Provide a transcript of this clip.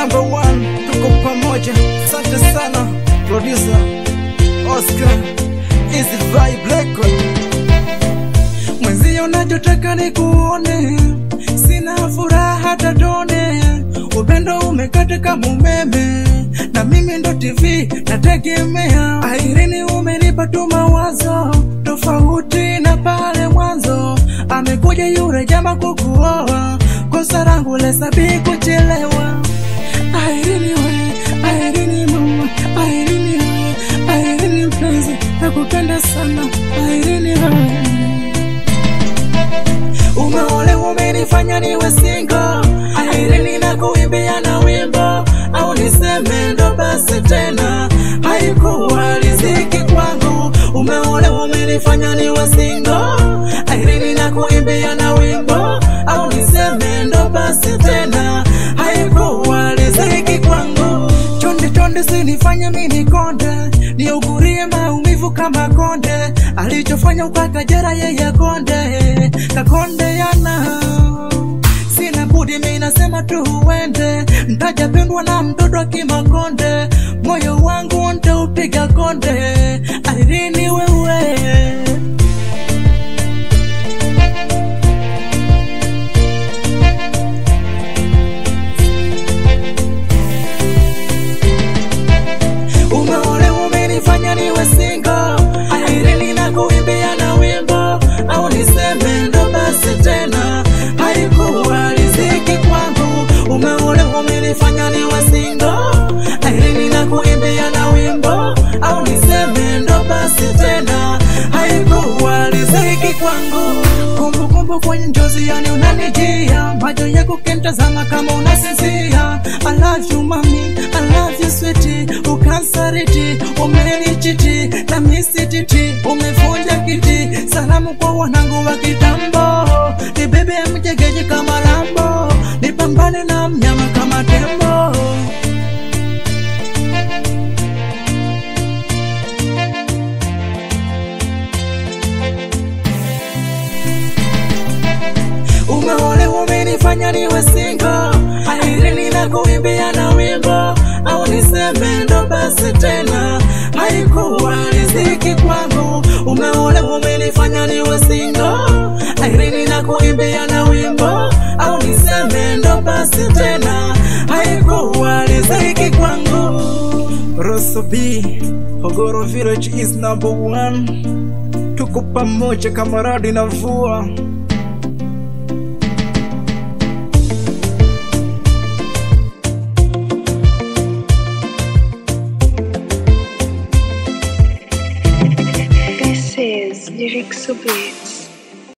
number one, tuko pamoja. Asante sana producer Oscar, Easy Vibe Record. Mwenzio nachotaka ni kuone, sina furaha hata tone. Upendo umekata kama umeme, na mimi ndo TV nategemea. Irene umenipa tu mawazo tofauti na pale mwanzo. Amekuja yule jamaa kukuoa, kosa langu lesabi kuchelewa. Irene we, Irene mama, Irene we, Irene mpenzi, nakupenda sana Irene we. Umeolewa umenifanya niwe single, Irene nakuimbia na wimbo, au niseme ndo basi tena, haikuwa riziki kwangu. Umeolewa umenifanya niwe single, Irene nakuimbia na wimbo, au niseme ndo basi tena, haikuwa riziki kwangu. Chonde chonde sinifanya mimi konde, niugurie maumivu kama konde. Alichofanya ukakajera yeye konde, kakonde yana. Sina budi mimi nasema tu uende, nitajapendwa na mtoto kimakonde. Moyo wangu nitaupiga konde, Irene wewe. Umeolewa umenifanya niwe single, Irene nakuimbia na wimbo, au niseme ndo basi tena, haikuwa riziki kwangu. Umeolewa umenifanya niwe single, Irene nakuimbia na wimbo, au niseme ndo basi tena, haikuwa riziki kwangu. Kumbukumbu kwenye njozi yani unanijia, macho yako kinitazama kama unasinzia. I love you mami, I love you sweetie, ukansariti, umenichiti, na misititi, umevunja kiti. Salamu kwa wanangu wa kitambo, ni bebe mjegeji kama Lambo, nipambane na mnyama kama tembo. Umeolewa umenifanya niwe single, Irene nakuimbia na wimbo, au niseme ndo basi tena, haikuwa riziki kwangu. Umeolewa umenifanya niwe single, Irene nakuimbia na wimbo, au niseme ndo basi tena, haikuwa riziki kwangu. Rosso B, Ogoro Village is number one. Tuko pamoja kama radi na mvua. This is Lyrics Beats.